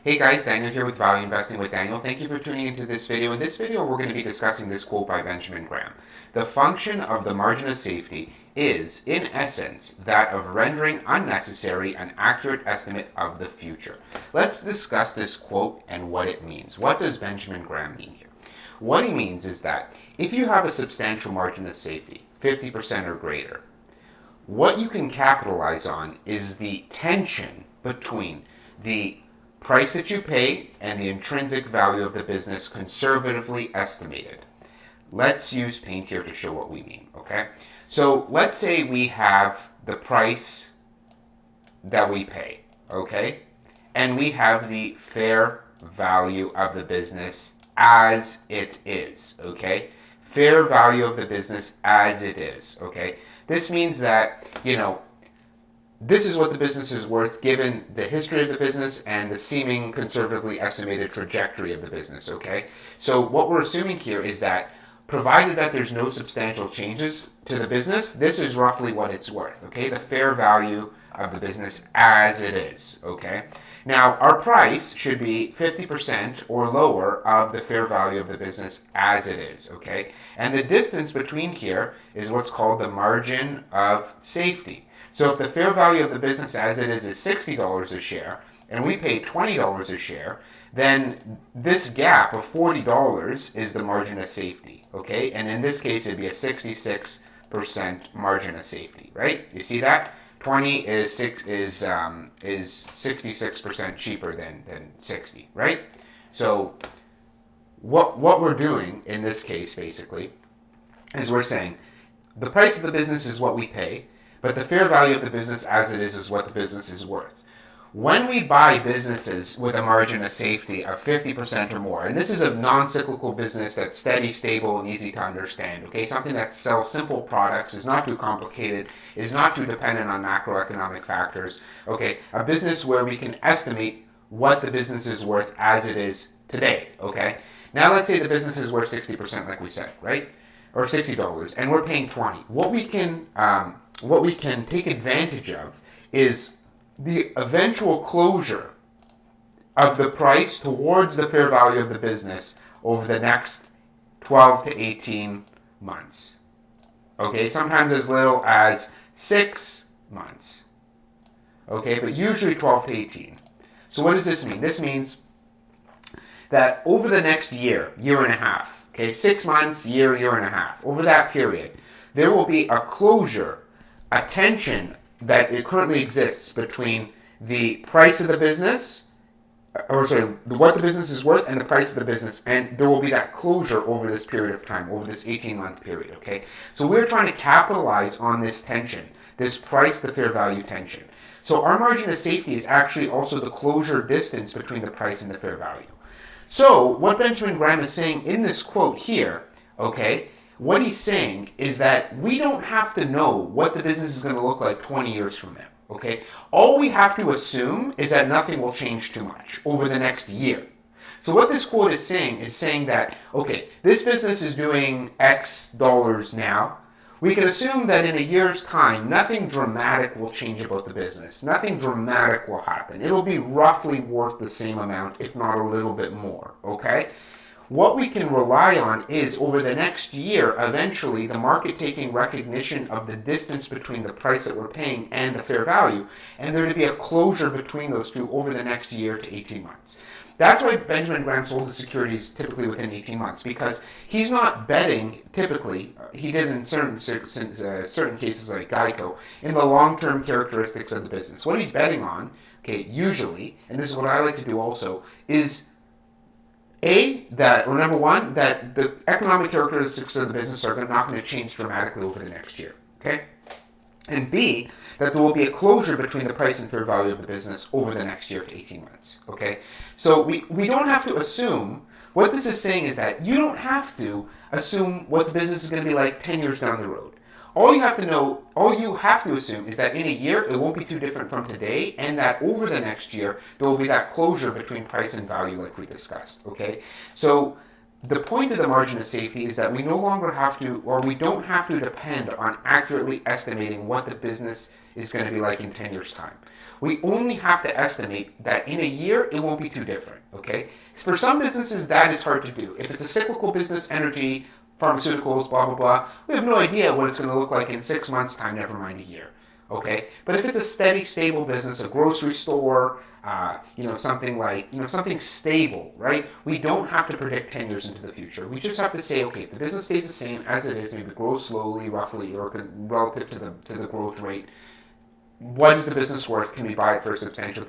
Hey guys, Daniel here with Value Investing with Daniel. Thank you for tuning into this video. In this video, we're going to be discussing this quote by Benjamin Graham. The function of the margin of safety is, in essence, that of rendering unnecessary an accurate estimate of the future. Let's discuss this quote and what it means. What does Benjamin Graham mean here? What he means is that if you have a substantial margin of safety, 50% or greater, what you can capitalize on is the tension between the price that you pay and the intrinsic value of the business conservatively estimated. Let's use paint here to show what we mean, okay? So let's say we have the price that we pay, okay? And we have the fair value of the business as it is, okay? Fair value of the business as it is, okay? This means that, this is what the business is worth given the history of the business and the seeming conservatively estimated trajectory of the business, okay? So what we're assuming here is that provided that there's no substantial changes to the business, this is roughly what it's worth, okay? The fair value of the business as it is, okay? Now, our price should be 50% or lower of the fair value of the business as it is, okay? And the distance between here is what's called the margin of safety. So if the fair value of the business as it is $60 a share, and we pay $20 a share, then this gap of $40 is the margin of safety, okay? And in this case, it'd be a 66% margin of safety, right? You see that? 20 is 66% cheaper than 60, right? So what we're doing in this case, basically, is we're saying the price of the business is what we pay, but the fair value of the business as it is what the business is worth. When we buy businesses with a margin of safety of 50% or more, and this is a non-cyclical business that's steady, stable, and easy to understand, okay? Something that sells simple products, is not too complicated, is not too dependent on macroeconomic factors, okay? A business where we can estimate what the business is worth as it is today, okay? Now let's say the business is worth 60% like we said, right? Or $60, and we're paying 20. What we can take advantage of is the eventual closure of the price towards the fair value of the business over the next 12 to 18 months. Okay, sometimes as little as 6 months. Okay, but usually 12 to 18. So what does this mean? This means that over the next year and a half, okay, 6 months, year and a half, over that period, there will be a closure, a tension that it currently exists between the price of the business, what the business is worth and the price of the business, and there will be that closure over this period of time, over this 18-month period, okay? So we're trying to capitalize on this tension, this price to fair value tension. So our margin of safety is actually also the closure distance between the price and the fair value. So what Benjamin Graham is saying in this quote here, okay, what he's saying is that we don't have to know what the business is going to look like 20 years from now, okay? All we have to assume is that nothing will change too much over the next year. So what this quote is saying that, okay, this business is doing X dollars now. We can assume that in a year's time, nothing dramatic will change about the business. Nothing dramatic will happen. It'll be roughly worth the same amount, if not a little bit more, okay? What we can rely on is over the next year, eventually, the market taking recognition of the distance between the price that we're paying and the fair value, and there to be a closure between those two over the next year to 18 months. That's why Benjamin Graham sold the securities typically within 18 months, because he's not betting, typically, he did in certain cases like Geico, in the long-term characteristics of the business. What he's betting on, okay, usually, and this is what I like to do also, is number one, that the economic characteristics of the business are not going to change dramatically over the next year, okay? And B, that there will be a closure between the price and fair value of the business over the next year to 18 months, okay? So we don't have to assume, what this is saying is that you don't have to assume what the business is going to be like 10 years down the road. All you have to assume is that in a year, it won't be too different from today, and that over the next year, there will be that closure between price and value like we discussed, okay? So the point of the margin of safety is that we no longer have to, or we don't have to depend on accurately estimating what the business is going to be like in 10 years' time. We only have to estimate that in a year, it won't be too different, okay? For some businesses, that is hard to do. If it's a cyclical business, energy, pharmaceuticals, blah, blah, blah, we have no idea what it's going to look like in 6 months' time, never mind a year, okay? But if it's a steady, stable business, a grocery store, something like, something stable, right? We don't have to predict 10 years into the future. We just have to say, okay, if the business stays the same as it is, maybe grows slowly, roughly, or relative to the growth rate, what is the business worth? Can we buy it for a substantial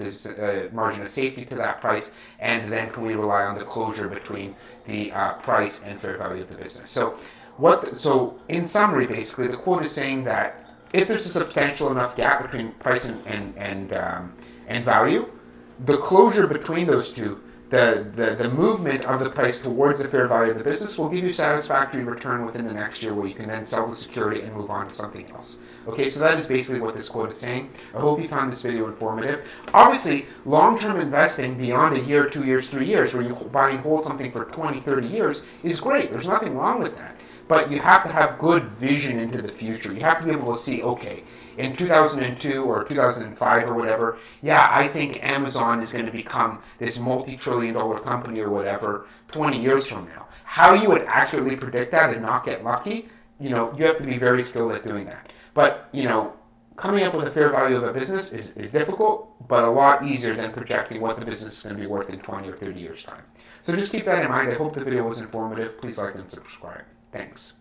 margin of safety to that price? And then can we rely on the closure between the price and fair value of the business? So in summary, basically, the quote is saying that if there's a substantial enough gap between price and value, the closure between those two, the movement of the price towards the fair value of the business will give you satisfactory return within the next year, where you can then sell the security and move on to something else. Okay, so that is basically what this quote is saying. I hope you found this video informative. Obviously, long-term investing beyond a year, 2 years, 3 years, where you buy and hold something for 20, 30 years is great. There's nothing wrong with that. But you have to have good vision into the future. You have to be able to see, okay, in 2002 or 2005 or whatever, yeah, I think Amazon is going to become this multi-trillion-dollar company or whatever 20 years from now. How you would accurately predict that and not get lucky, you have to be very skilled at doing that. But, coming up with a fair value of a business is difficult, but a lot easier than projecting what the business is going to be worth in 20 or 30 years' time. So just keep that in mind. I hope the video was informative. Please like and subscribe. Thanks.